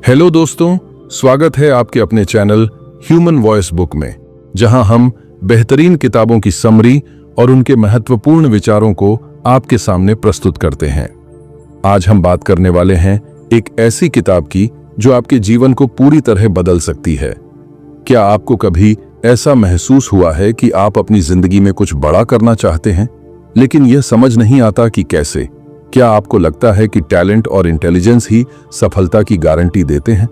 Hello दोस्तों, स्वागत है आपके अपने चैनल ह्यूमन वॉइस बुक में, जहां हम बेहतरीन किताबों की समरी और उनके महत्वपूर्ण विचारों को आपके सामने प्रस्तुत करते हैं। आज हम बात करने वाले हैं एक ऐसी किताब की जो आपके जीवन को पूरी तरह बदल सकती है। क्या आपको कभी ऐसा महसूस हुआ है कि आप अपनी जिंदगी में कुछ बड़ा करना चाहते हैं, लेकिन यह समझ नहीं आता कि कैसे? क्या आपको लगता है कि टैलेंट और इंटेलिजेंस ही सफलता की गारंटी देते हैं?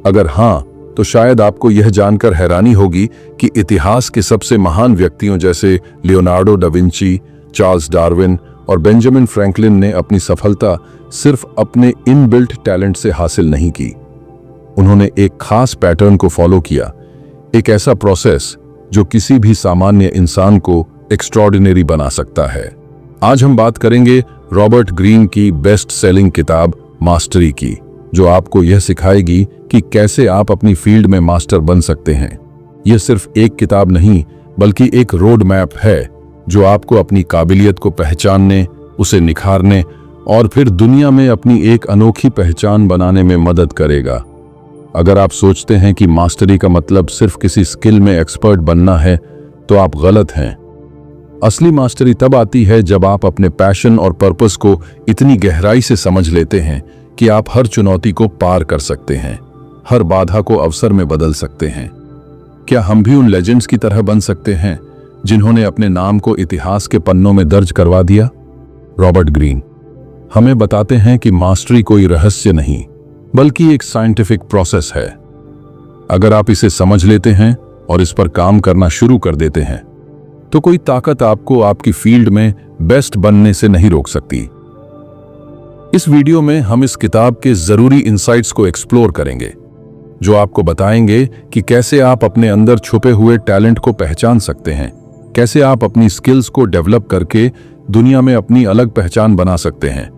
अगर हां, तो शायद आपको यह जानकर हैरानी होगी कि इतिहास के सबसे महान व्यक्तियों जैसे Leonardo da Vinci, Charles Darwin और बेंजामिन फ्रैंकलिन ने अपनी सफलता सिर्फ अपने इनबिल्ट टैलेंट से हासिल नहीं की। उन्होंने एक खास पैटर्न को फॉलो किया, एक ऐसा प्रोसेस जो किसी भी सामान्य इंसान को एक्स्ट्रॉर्डिनरी बना सकता है। आज हम बात करेंगे रॉबर्ट ग्रीन की बेस्ट सेलिंग किताब मास्टरी की, जो आपको यह सिखाएगी कि कैसे आप अपनी फील्ड में मास्टर बन सकते हैं। यह सिर्फ एक किताब नहीं, बल्कि एक रोड मैप है जो आपको अपनी काबिलियत को पहचानने, उसे निखारने और फिर दुनिया में अपनी एक अनोखी पहचान बनाने में मदद करेगा। अगर आप सोचते हैं कि मास्टरी का मतलब सिर्फ किसी स्किल में एक्सपर्ट बनना है, तो आप गलत हैं। असली मास्टरी तब आती है जब आप अपने पैशन और पर्पस को इतनी गहराई से समझ लेते हैं कि आप हर चुनौती को पार कर सकते हैं, हर बाधा को अवसर में बदल सकते हैं। क्या हम भी उन लेजेंड्स की तरह बन सकते हैं जिन्होंने अपने नाम को इतिहास के पन्नों में दर्ज करवा दिया? रॉबर्ट ग्रीन हमें बताते हैं कि मास्टरी कोई रहस्य नहीं, बल्कि एक साइंटिफिक प्रोसेस है। अगर आप इसे समझ लेते हैं और इस पर काम करना शुरू कर देते हैं, तो कोई ताकत आपको आपकी फील्ड में बेस्ट बनने से नहीं रोक सकती। इस वीडियो में हम इस किताब के जरूरी इंसाइट्स को एक्सप्लोर करेंगे, जो आपको बताएंगे कि कैसे आप अपने अंदर छुपे हुए टैलेंट को पहचान सकते हैं, कैसे आप अपनी स्किल्स को डेवलप करके दुनिया में अपनी अलग पहचान बना सकते हैं,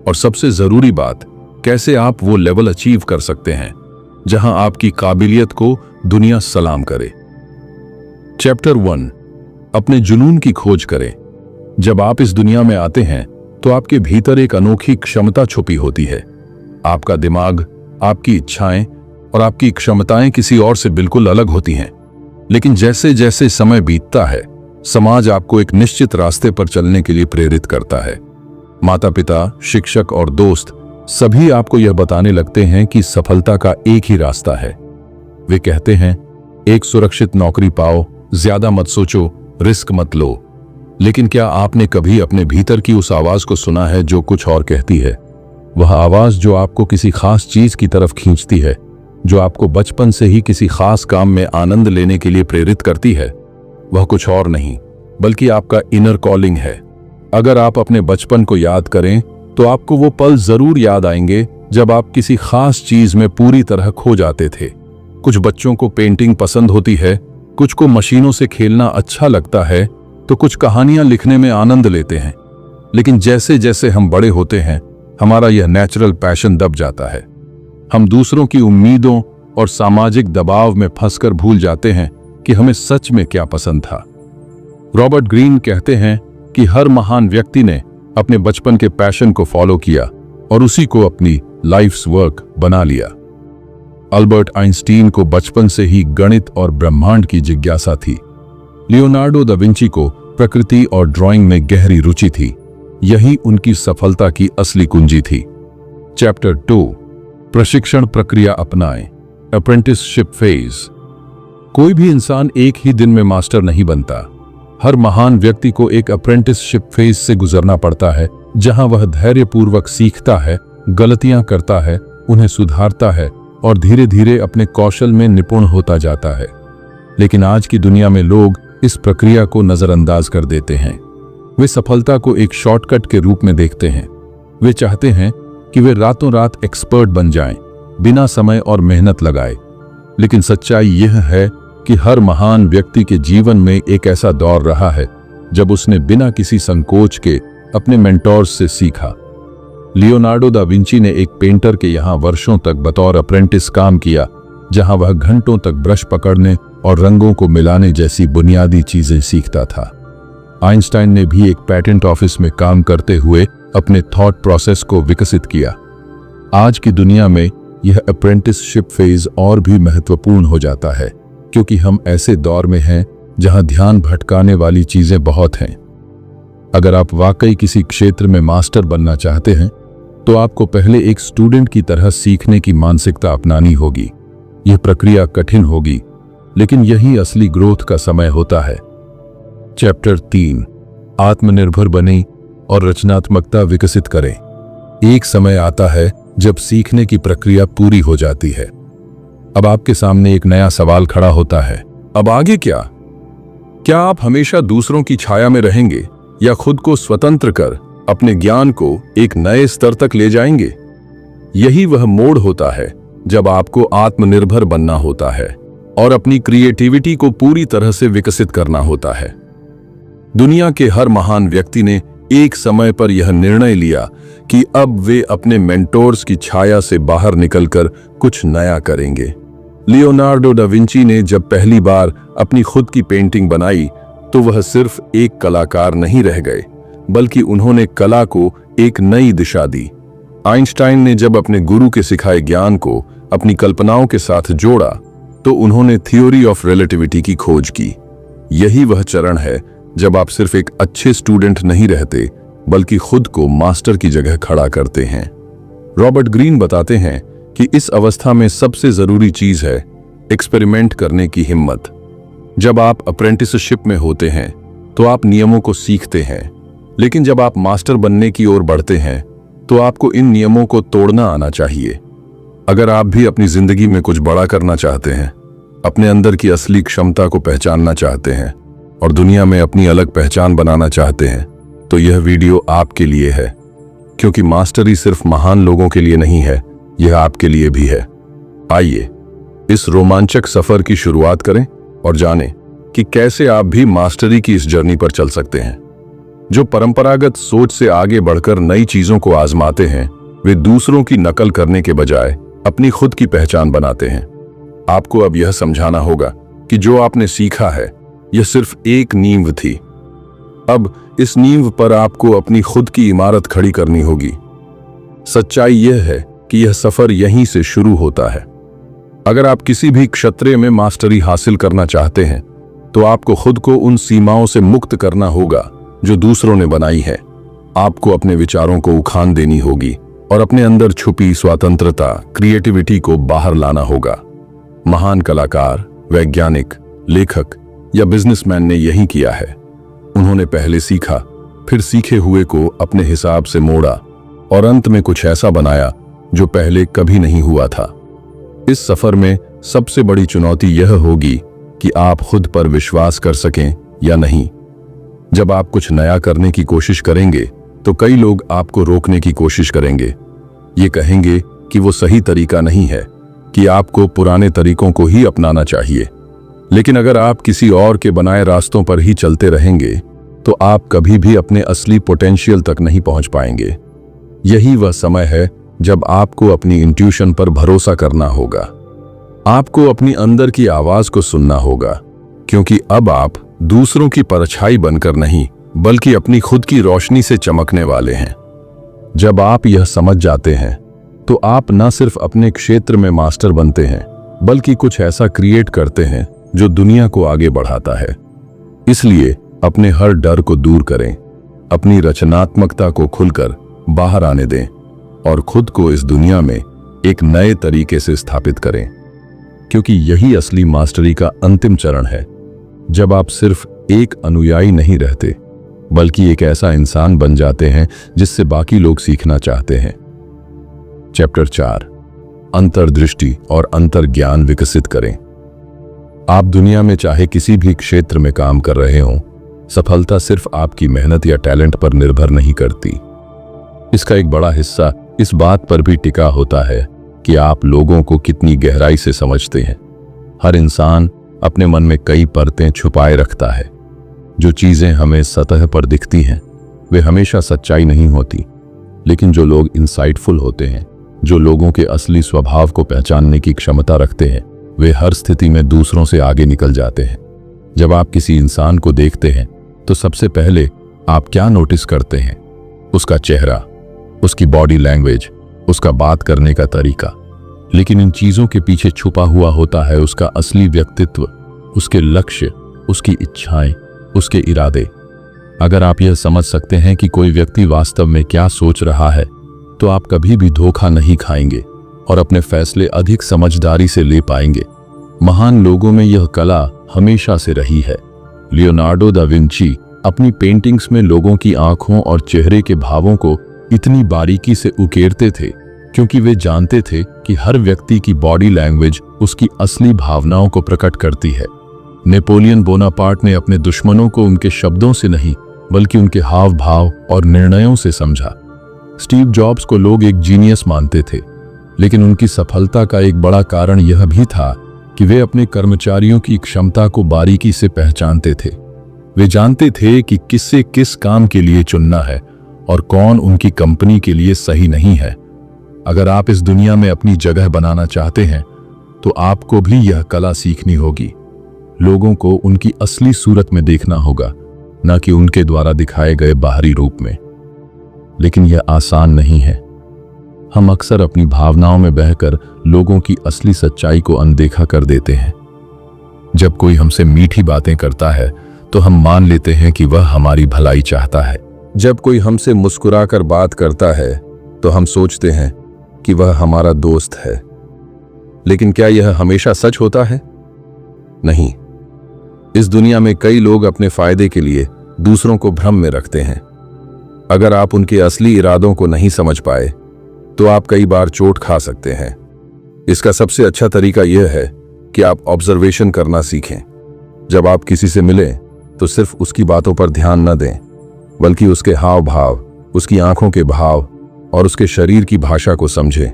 और सबसे जरूरी बात, कैसे आप वो लेवल अचीव कर सकते हैं जहां आपकी काबिलियत को दुनिया सलाम करे। चैप्टर 1, अपने जुनून की खोज करें। जब आप इस दुनिया में आते हैं तो आपके भीतर एक अनोखी क्षमता छुपी होती है। आपका दिमाग, आपकी इच्छाएं और आपकी क्षमताएं किसी और से बिल्कुल अलग होती हैं, लेकिन जैसे जैसे समय बीतता है, समाज आपको एक निश्चित रास्ते पर चलने के लिए प्रेरित करता है। माता पिता, शिक्षक और दोस्त सभी आपको यह बताने लगते हैं कि सफलता का एक ही रास्ता है। वे कहते हैं, एक सुरक्षित नौकरी पाओ, ज्यादा मत सोचो, रिस्क मत लो। लेकिन क्या आपने कभी अपने भीतर की उस आवाज को सुना है जो कुछ और कहती है? वह आवाज जो आपको किसी खास चीज की तरफ खींचती है, जो आपको बचपन से ही किसी खास काम में आनंद लेने के लिए प्रेरित करती है, वह कुछ और नहीं बल्कि आपका इनर कॉलिंग है। अगर आप अपने बचपन को याद करें तो आपको वो पल जरूर याद आएंगे जब आप किसी खास चीज में पूरी तरह खो जाते थे। कुछ बच्चों को पेंटिंग पसंद होती है, कुछ को मशीनों से खेलना अच्छा लगता है, तो कुछ कहानियां लिखने में आनंद लेते हैं। लेकिन जैसे जैसे हम बड़े होते हैं, हमारा यह नेचुरल पैशन दब जाता है। हम दूसरों की उम्मीदों और सामाजिक दबाव में फंसकर भूल जाते हैं कि हमें सच में क्या पसंद था। रॉबर्ट ग्रीन कहते हैं कि हर महान व्यक्ति ने अपने बचपन के पैशन को फॉलो किया और उसी को अपनी लाइफ्स वर्क बना लिया। अल्बर्ट आइंस्टीन को बचपन से ही गणित और ब्रह्मांड की जिज्ञासा थी। लियोनार्डो दा विंची को प्रकृति और ड्राइंग में गहरी रुचि थी। यही उनकी सफलता की असली कुंजी थी। चैप्टर 2, प्रशिक्षण प्रक्रिया अपनाएं, अप्रेंटिसशिप फेज। कोई भी इंसान एक ही दिन में मास्टर नहीं बनता। हर महान व्यक्ति को एक अप्रेंटिसशिप फेज से गुजरना पड़ता है, जहां वह धैर्यपूर्वक सीखता है, गलतियां करता है, उन्हें सुधारता है और धीरे धीरे अपने कौशल में निपुण होता जाता है। लेकिन आज की दुनिया में लोग इस प्रक्रिया को नजरअंदाज कर देते हैं। वे सफलता को एक शॉर्टकट के रूप में देखते हैं। वे चाहते हैं कि वे रातों रात एक्सपर्ट बन जाएं, बिना समय और मेहनत लगाए। लेकिन सच्चाई यह है कि हर महान व्यक्ति के जीवन में एक ऐसा दौर रहा है जब उसने बिना किसी संकोच के अपने मेंटोर्स से सीखा। लियोनार्डो दा विंची ने एक पेंटर के यहाँ वर्षों तक बतौर अप्रेंटिस काम किया, जहां वह घंटों तक ब्रश पकड़ने और रंगों को मिलाने जैसी बुनियादी चीजें सीखता था। आइंस्टाइन ने भी एक पेटेंट ऑफिस में काम करते हुए अपने थॉट प्रोसेस को विकसित किया। आज की दुनिया में यह अप्रेंटिसशिप फेज और भी महत्वपूर्ण हो जाता है, क्योंकि हम ऐसे दौर में हैं जहां ध्यान भटकाने वाली चीजें बहुत हैं। अगर आप वाकई किसी क्षेत्र में मास्टर बनना चाहते हैं तो आपको पहले एक स्टूडेंट की तरह सीखने की मानसिकता अपनानी होगी। यह प्रक्रिया कठिन होगी, लेकिन यही असली ग्रोथ का समय होता है। चैप्टर 3, आत्मनिर्भर बनें और रचनात्मकता विकसित करें। एक समय आता है जब सीखने की प्रक्रिया पूरी हो जाती है। अब आपके सामने एक नया सवाल खड़ा होता है, अब आगे क्या? क्या आप हमेशा दूसरों की छाया में रहेंगे या खुद को स्वतंत्र कर अपने ज्ञान को एक नए स्तर तक ले जाएंगे? यही वह मोड़ होता है जब आपको आत्मनिर्भर बनना होता है और अपनी क्रिएटिविटी को पूरी तरह से विकसित करना होता है। दुनिया के हर महान व्यक्ति ने एक समय पर यह निर्णय लिया कि अब वे अपने मेंटोर्स की छाया से बाहर निकलकर कुछ नया करेंगे। लियोनार्डो डा विंची ने जब पहली बार अपनी खुद की पेंटिंग बनाई तो वह सिर्फ एक कलाकार नहीं रह गए, बल्कि उन्होंने कला को एक नई दिशा दी। आइंस्टाइन ने जब अपने गुरु के सिखाए ज्ञान को अपनी कल्पनाओं के साथ जोड़ा तो उन्होंने थ्योरी ऑफ रिलेटिविटी की खोज की। यही वह चरण है जब आप सिर्फ एक अच्छे स्टूडेंट नहीं रहते, बल्कि खुद को मास्टर की जगह खड़ा करते हैं। रॉबर्ट ग्रीन बताते हैं कि इस अवस्था में सबसे जरूरी चीज है एक्सपेरिमेंट करने की हिम्मत। जब आप अप्रेंटिसशिप में होते हैं तो आप नियमों को सीखते हैं, लेकिन जब आप मास्टर बनने की ओर बढ़ते हैं तो आपको इन नियमों को तोड़ना आना चाहिए। अगर आप भी अपनी जिंदगी में कुछ बड़ा करना चाहते हैं, अपने अंदर की असली क्षमता को पहचानना चाहते हैं और दुनिया में अपनी अलग पहचान बनाना चाहते हैं, तो यह वीडियो आपके लिए है। क्योंकि मास्टरी सिर्फ महान लोगों के लिए नहीं है, यह आपके लिए भी है। आइए इस रोमांचक सफर की शुरुआत करें और जानें कि कैसे आप भी मास्टरी की इस जर्नी पर चल सकते हैं। जो परंपरागत सोच से आगे बढ़कर नई चीजों को आजमाते हैं, वे दूसरों की नकल करने के बजाय अपनी खुद की पहचान बनाते हैं। आपको अब यह समझाना होगा कि जो आपने सीखा है यह सिर्फ एक नींव थी। अब इस नींव पर आपको अपनी खुद की इमारत खड़ी करनी होगी। सच्चाई यह है कि यह सफर यहीं से शुरू होता है। अगर आप किसी भी क्षेत्र में मास्टरी हासिल करना चाहते हैं तो आपको खुद को उन सीमाओं से मुक्त करना होगा जो दूसरों ने बनाई है। आपको अपने विचारों को उखान देनी होगी और अपने अंदर छुपी स्वतंत्रता, क्रिएटिविटी को बाहर लाना होगा। महान कलाकार, वैज्ञानिक, लेखक या बिजनेसमैन ने यही किया है। उन्होंने पहले सीखा, फिर सीखे हुए को अपने हिसाब से मोड़ा और अंत में कुछ ऐसा बनाया जो पहले कभी नहीं हुआ था। इस सफर में सबसे बड़ी चुनौती यह होगी कि आप खुद पर विश्वास कर सकें या नहीं। जब आप कुछ नया करने की कोशिश करेंगे तो कई लोग आपको रोकने की कोशिश करेंगे। ये कहेंगे कि वो सही तरीका नहीं है, कि आपको पुराने तरीकों को ही अपनाना चाहिए। लेकिन अगर आप किसी और के बनाए रास्तों पर ही चलते रहेंगे तो आप कभी भी अपने असली पोटेंशियल तक नहीं पहुंच पाएंगे। यही वह समय है जब आपको अपनी इंट्यूशन पर भरोसा करना होगा। आपको अपनी अंदर की आवाज को सुनना होगा, क्योंकि अब आप दूसरों की परछाई बनकर नहीं, बल्कि अपनी खुद की रोशनी से चमकने वाले हैं। जब आप यह समझ जाते हैं तो आप न सिर्फ अपने क्षेत्र में मास्टर बनते हैं, बल्कि कुछ ऐसा क्रिएट करते हैं जो दुनिया को आगे बढ़ाता है। इसलिए अपने हर डर को दूर करें, अपनी रचनात्मकता को खुलकर बाहर आने दें और खुद को इस दुनिया में एक नए तरीके से स्थापित करें। क्योंकि यही असली मास्टरी का अंतिम चरण है, जब आप सिर्फ एक अनुयायी नहीं रहते, बल्कि एक ऐसा इंसान बन जाते हैं जिससे बाकी लोग सीखना चाहते हैं। चैप्टर 4, अंतर्दृष्टि और अंतर्ज्ञान विकसित करें। आप दुनिया में चाहे किसी भी क्षेत्र में काम कर रहे हों, सफलता सिर्फ आपकी मेहनत या टैलेंट पर निर्भर नहीं करती। इसका एक बड़ा हिस्सा इस बात पर भी टिका होता है कि आप लोगों को कितनी गहराई से समझते हैं। हर इंसान अपने मन में कई परतें छुपाए रखता है। जो चीजें हमें सतह पर दिखती हैं वे हमेशा सच्चाई नहीं होती, लेकिन जो लोग इंसाइटफुल होते हैं, जो लोगों के असली स्वभाव को पहचानने की क्षमता रखते हैं, वे हर स्थिति में दूसरों से आगे निकल जाते हैं। जब आप किसी इंसान को देखते हैं तो सबसे पहले आप क्या नोटिस करते हैं? उसका चेहरा, उसकी बॉडी लैंग्वेज, उसका बात करने का तरीका। लेकिन इन चीजों के पीछे छुपा हुआ होता है उसका असली व्यक्तित्व, उसके लक्ष्य, उसकी इच्छाएं, उसके इरादे। अगर आप यह समझ सकते हैं कि कोई व्यक्ति वास्तव में क्या सोच रहा है, तो आप कभी भी धोखा नहीं खाएंगे और अपने फैसले अधिक समझदारी से ले पाएंगे। महान लोगों में यह कला हमेशा से रही है। लियोनार्डो दा विंची अपनी पेंटिंग्स में लोगों की आंखों और चेहरे के भावों को इतनी बारीकी से उकेरते थे क्योंकि वे जानते थे कि हर व्यक्ति की बॉडी लैंग्वेज उसकी असली भावनाओं को प्रकट करती है। नेपोलियन बोनापार्ट ने अपने दुश्मनों को उनके शब्दों से नहीं बल्कि उनके हाव भाव और निर्णयों से समझा। स्टीव जॉब्स को लोग एक जीनियस मानते थे, लेकिन उनकी सफलता का एक बड़ा कारण यह भी था कि वे अपने कर्मचारियों की क्षमता को बारीकी से पहचानते थे। वे जानते थे कि किससे किस काम के लिए चुनना है और कौन उनकी कंपनी के लिए सही नहीं है। अगर आप इस दुनिया में अपनी जगह बनाना चाहते हैं तो आपको भी यह कला सीखनी होगी। लोगों को उनकी असली सूरत में देखना होगा, न कि उनके द्वारा दिखाए गए बाहरी रूप में। लेकिन यह आसान नहीं है। हम अक्सर अपनी भावनाओं में बहकर लोगों की असली सच्चाई को अनदेखा कर देते हैं। जब कोई हमसे मीठी बातें करता है तो हम मान लेते हैं कि वह हमारी भलाई चाहता है। जब कोई हमसे मुस्कुराकर बात करता है तो हम सोचते हैं कि वह हमारा दोस्त है। लेकिन क्या यह हमेशा सच होता है? नहीं। इस दुनिया में कई लोग अपने फायदे के लिए दूसरों को भ्रम में रखते हैं। अगर आप उनके असली इरादों को नहीं समझ पाए तो आप कई बार चोट खा सकते हैं। इसका सबसे अच्छा तरीका यह है कि आप ऑब्जर्वेशन करना सीखें। जब आप किसी से मिलें तो सिर्फ उसकी बातों पर ध्यान न दें, बल्कि उसके हाव भाव, उसकी आंखों के भाव और उसके शरीर की भाषा को समझें।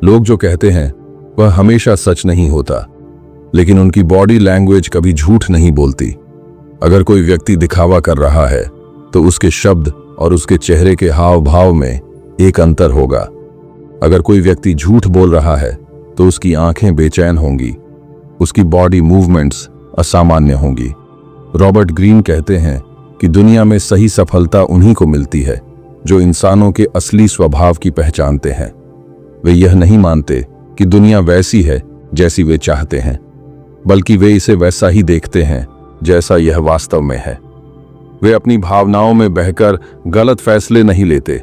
लोग जो कहते हैं वह हमेशा सच नहीं होता, लेकिन उनकी बॉडी लैंग्वेज कभी झूठ नहीं बोलती। अगर कोई व्यक्ति दिखावा कर रहा है तो उसके शब्द और उसके चेहरे के हाव भाव में एक अंतर होगा। अगर कोई व्यक्ति झूठ बोल रहा है तो उसकी आंखें बेचैन होंगी, उसकी बॉडी मूवमेंट्स असामान्य होंगी। रॉबर्ट ग्रीन कहते हैं कि दुनिया में सही सफलता उन्हीं को मिलती है जो इंसानों के असली स्वभाव की पहचानते हैं। वे यह नहीं मानते कि दुनिया वैसी है जैसी वे चाहते हैं, बल्कि वे इसे वैसा ही देखते हैं जैसा यह वास्तव में है। वे अपनी भावनाओं में बहकर गलत फैसले नहीं लेते,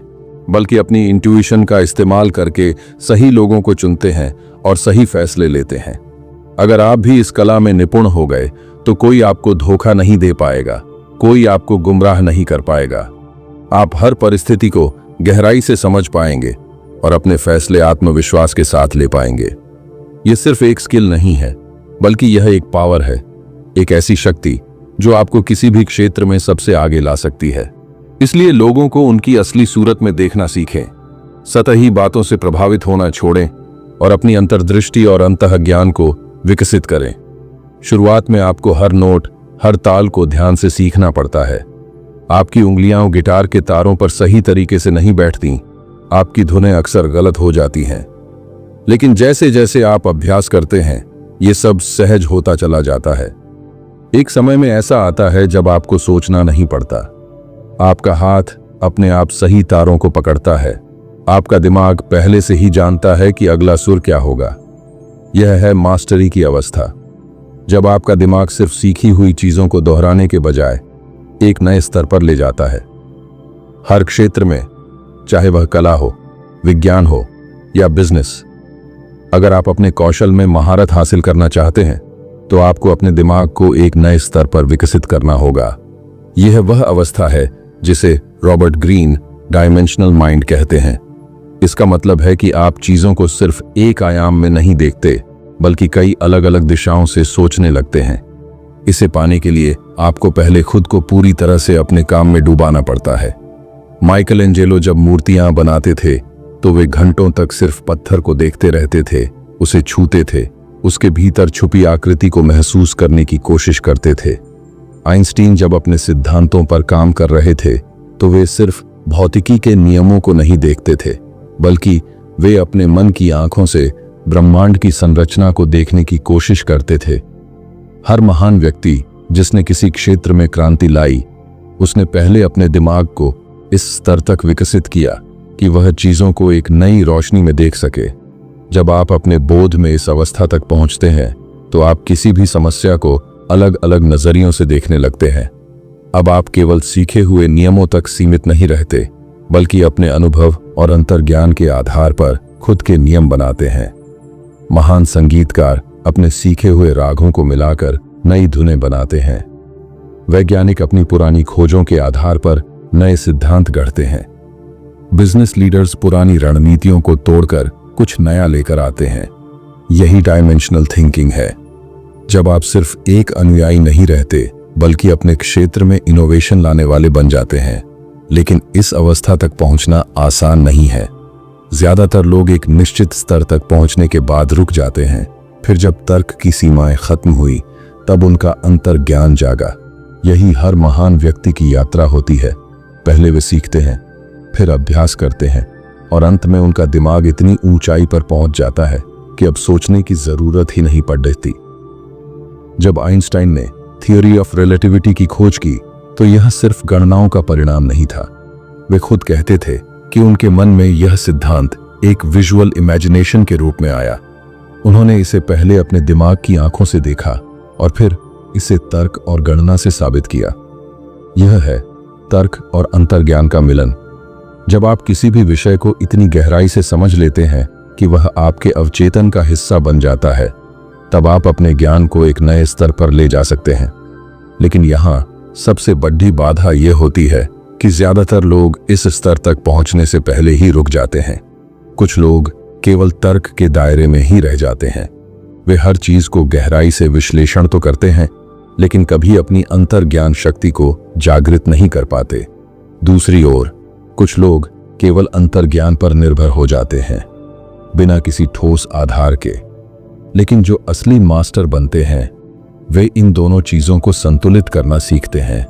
बल्कि अपनी इंट्यूशन का इस्तेमाल करके सही लोगों को चुनते हैं और सही फैसले लेते हैं। अगर आप भी इस कला में निपुण हो गए तो कोई आपको धोखा नहीं दे पाएगा, कोई आपको गुमराह नहीं कर पाएगा। आप हर परिस्थिति को गहराई से समझ पाएंगे और अपने फैसले आत्मविश्वास के साथ ले पाएंगे। यह सिर्फ एक स्किल नहीं है, बल्कि यह एक पावर है, एक ऐसी शक्ति जो आपको किसी भी क्षेत्र में सबसे आगे ला सकती है। इसलिए लोगों को उनकी असली सूरत में देखना सीखें, सतही बातों से प्रभावित होना छोड़ें और अपनी अंतर्दृष्टि और अंतःज्ञान को विकसित करें। शुरुआत में आपको हर नोट, हर ताल को ध्यान से सीखना पड़ता है। आपकी उंगलियां गिटार के तारों पर सही तरीके से नहीं बैठती, आपकी धुनें अक्सर गलत हो जाती हैं। लेकिन जैसे जैसे आप अभ्यास करते हैं, ये सब सहज होता चला जाता है। एक समय में ऐसा आता है जब आपको सोचना नहीं पड़ता। आपका हाथ अपने आप सही तारों को पकड़ता है। आपका दिमाग पहले से ही जानता है कि अगला सुर क्या होगा। यह है मास्टरी की अवस्था, जब आपका दिमाग सिर्फ सीखी हुई चीजों को दोहराने के बजाय एक नए स्तर पर ले जाता है। हर क्षेत्र में, चाहे वह कला हो, विज्ञान हो या बिजनेस, अगर आप अपने कौशल में महारत हासिल करना चाहते हैं तो आपको अपने दिमाग को एक नए स्तर पर विकसित करना होगा। यह वह अवस्था है जिसे रॉबर्ट ग्रीन डायमेंशनल माइंड कहते हैं। इसका मतलब है कि आप चीजों को सिर्फ एक आयाम में नहीं देखते, बल्कि कई अलग अलग दिशाओं से सोचने लगते हैं। इसे पाने के लिए आपको पहले खुद को पूरी तरह से अपने काम में डुबाना पड़ता है। माइकल एंजेलो जब मूर्तियां बनाते थे तो वे घंटों तक सिर्फ पत्थर को देखते रहते थे, उसे छूते थे, उसके भीतर छुपी आकृति को महसूस करने की कोशिश करते थे। आइंस्टीन जब अपने सिद्धांतों पर काम कर रहे थे तो वे सिर्फ भौतिकी के नियमों को नहीं देखते थे, बल्कि वे अपने मन की आंखों से ब्रह्मांड की संरचना को देखने की कोशिश करते थे। हर महान व्यक्ति जिसने किसी क्षेत्र में क्रांति लाई, उसने पहले अपने दिमाग को इस स्तर तक विकसित किया कि वह चीजों को एक नई रोशनी में देख सके। जब आप अपने बोध में इस अवस्था तक पहुंचते हैं तो आप किसी भी समस्या को अलग अलग नजरियों से देखने लगते हैं। अब आप केवल सीखे हुए नियमों तक सीमित नहीं रहते, बल्कि अपने अनुभव और अंतर्ज्ञान के आधार पर खुद के नियम बनाते हैं। महान संगीतकार अपने सीखे हुए रागों को मिलाकर नई धुनें बनाते हैं। वैज्ञानिक अपनी पुरानी खोजों के आधार पर नए सिद्धांत गढ़ते हैं। बिजनेस लीडर्स पुरानी रणनीतियों को तोड़कर कुछ नया लेकर आते हैं। यही डायमेंशनल थिंकिंग है। जब आप सिर्फ एक अनुयायी नहीं रहते, बल्कि अपने क्षेत्र में इनोवेशन लाने वाले बन जाते हैं। लेकिन इस अवस्था तक पहुंचना आसान नहीं है। ज्यादातर लोग एक निश्चित स्तर तक पहुंचने के बाद रुक जाते हैं। फिर जब तर्क की सीमाएं खत्म हुई, तब उनका अंतर्ज्ञान जागा। यही हर महान व्यक्ति की यात्रा होती है। पहले वे सीखते हैं, फिर अभ्यास करते हैं, और अंत में उनका दिमाग इतनी ऊंचाई पर पहुंच जाता है कि अब सोचने की जरूरत ही नहीं पड़ रहती। जब आइंस्टाइन ने थ्योरी ऑफ रिलेटिविटी की खोज की, तो यह सिर्फ गणनाओं का परिणाम नहीं था। वे खुद कहते थे कि उनके मन में यह सिद्धांत एक विजुअल इमेजिनेशन के रूप में आया। उन्होंने इसे पहले अपने दिमाग की आंखों से देखा और फिर इसे तर्क और गणना से साबित किया। यह है तर्क और अंतर्ज्ञान का मिलन। जब आप किसी भी विषय को इतनी गहराई से समझ लेते हैं कि वह आपके अवचेतन का हिस्सा बन जाता है, तब आप अपने ज्ञान को एक नए स्तर पर ले जा सकते हैं। लेकिन यहाँ सबसे बड़ी बाधा यह होती है कि ज्यादातर लोग इस स्तर तक पहुंचने से पहले ही रुक जाते हैं। कुछ लोग केवल तर्क के दायरे में ही रह जाते हैं। वे हर चीज को गहराई से विश्लेषण तो करते हैं, लेकिन कभी अपनी अंतर्ज्ञान शक्ति को जागृत नहीं कर पाते। दूसरी ओर कुछ लोग केवल अंतर्ज्ञान पर निर्भर हो जाते हैं, बिना किसी ठोस आधार के। लेकिन जो असली मास्टर बनते हैं, वे इन दोनों चीजों को संतुलित करना सीखते हैं।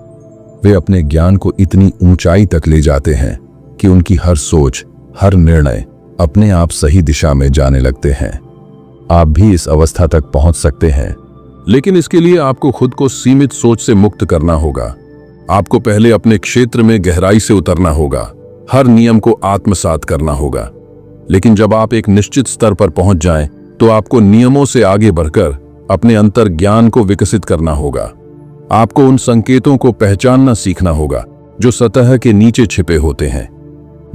वे अपने ज्ञान को इतनी ऊंचाई तक ले जाते हैं कि उनकी हर सोच, हर निर्णय अपने आप सही दिशा में जाने लगते हैं। आप भी इस अवस्था तक पहुंच सकते हैं, लेकिन इसके लिए आपको खुद को सीमित सोच से मुक्त करना होगा। आपको पहले अपने क्षेत्र में गहराई से उतरना होगा, हर नियम को आत्मसात करना होगा। लेकिन जब आप एक निश्चित स्तर पर पहुंच जाएं, तो आपको नियमों से आगे बढ़कर अपने अंतर्ज्ञान को विकसित करना होगा। आपको उन संकेतों को पहचानना सीखना होगा जो सतह के नीचे छिपे होते हैं।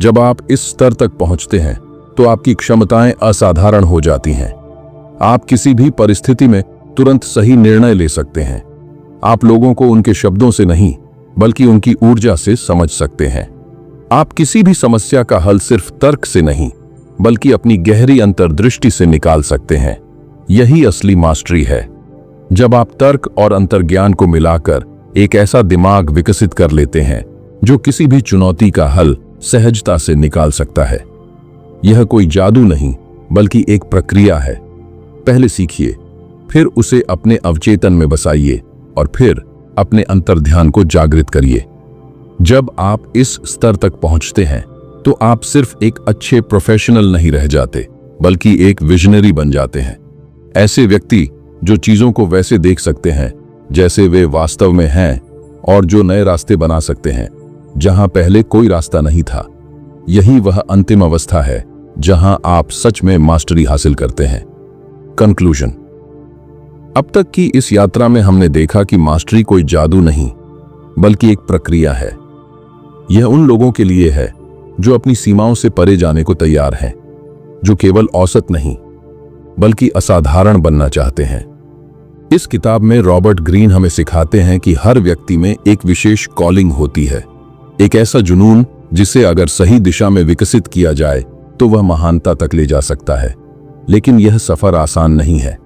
जब आप इस स्तर तक पहुंचते हैं, तो आपकी क्षमताएं असाधारण हो जाती हैं। आप किसी भी परिस्थिति में तुरंत सही निर्णय ले सकते हैं। आप लोगों को उनके शब्दों से नहीं, बल्कि उनकी ऊर्जा से समझ सकते हैं। आप किसी भी समस्या का हल सिर्फ तर्क से नहीं, बल्कि अपनी गहरी अंतर्दृष्टि से निकाल सकते हैं। यही असली मास्टरी है। जब आप तर्क और अंतर्ज्ञान को मिलाकर एक ऐसा दिमाग विकसित कर लेते हैं जो किसी भी चुनौती का हल सहजता से निकाल सकता है। यह कोई जादू नहीं, बल्कि एक प्रक्रिया है। पहले सीखिए, फिर उसे अपने अवचेतन में बसाइए, और फिर अपने अंतर्ध्यान को जागृत करिए। जब आप इस स्तर तक पहुंचते हैं, तो आप सिर्फ एक अच्छे प्रोफेशनल नहीं रह जाते, बल्कि एक विजनरी बन जाते हैं। ऐसे व्यक्ति जो चीजों को वैसे देख सकते हैं जैसे वे वास्तव में हैं, और जो नए रास्ते बना सकते हैं जहां पहले कोई रास्ता नहीं था। यही वह अंतिम अवस्था है जहां आप सच में मास्टरी हासिल करते हैं। कंक्लूजन। अब तक की इस यात्रा में हमने देखा कि मास्टरी कोई जादू नहीं, बल्कि एक प्रक्रिया है। यह उन लोगों के लिए है जो अपनी सीमाओं से परे जाने को तैयार हैं, जो केवल औसत नहीं, बल्कि असाधारण बनना चाहते हैं। इस किताब में रॉबर्ट ग्रीन हमें सिखाते हैं कि हर व्यक्ति में एक विशेष कॉलिंग होती है, एक ऐसा जुनून जिसे अगर सही दिशा में विकसित किया जाए तो वह महानता तक ले जा सकता है। लेकिन यह सफर आसान नहीं है।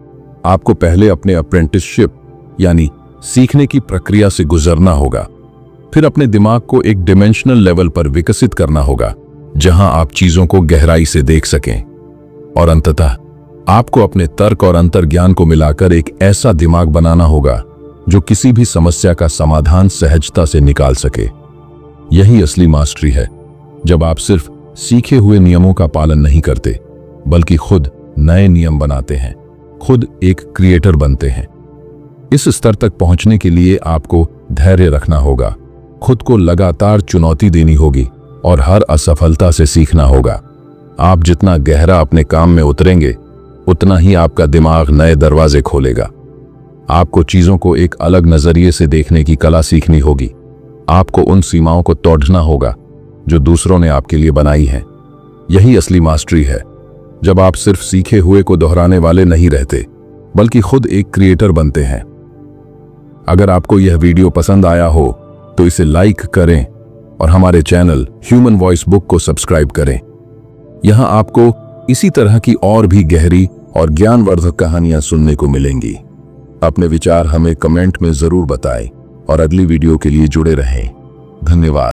आपको पहले अपने अप्रेंटिसशिप यानी सीखने की प्रक्रिया से गुजरना होगा, फिर अपने दिमाग को एक डिमेंशनल लेवल पर विकसित करना होगा जहां आप चीजों को गहराई से देख सकें, और अंततः आपको अपने तर्क और अंतर्ज्ञान को मिलाकर एक ऐसा दिमाग बनाना होगा जो किसी भी समस्या का समाधान सहजता से निकाल सके। यही असली मास्टरी है, जब आप सिर्फ सीखे हुए नियमों का पालन नहीं करते, बल्कि खुद नए नियम बनाते हैं, खुद एक क्रिएटर बनते हैं। इस स्तर तक पहुंचने के लिए आपको धैर्य रखना होगा, खुद को लगातार चुनौती देनी होगी और हर असफलता से सीखना होगा। आप जितना गहरा अपने काम में उतरेंगे, उतना ही आपका दिमाग नए दरवाजे खोलेगा। आपको चीजों को एक अलग नजरिए से देखने की कला सीखनी होगी। आपको उन सीमाओं को तोड़ना होगा जो दूसरों ने आपके लिए बनाई हैं। यही असली मास्टरी है, जब आप सिर्फ सीखे हुए को दोहराने वाले नहीं रहते, बल्कि खुद एक क्रिएटर बनते हैं। अगर आपको यह वीडियो पसंद आया हो तो इसे लाइक करें और हमारे चैनल ह्यूमन वॉइस बुक को सब्सक्राइब करें। यहां आपको इसी तरह की और भी गहरी और ज्ञानवर्धक कहानियां सुनने को मिलेंगी। अपने विचार हमें कमेंट में जरूर बताएं और अगली वीडियो के लिए जुड़े रहें। धन्यवाद।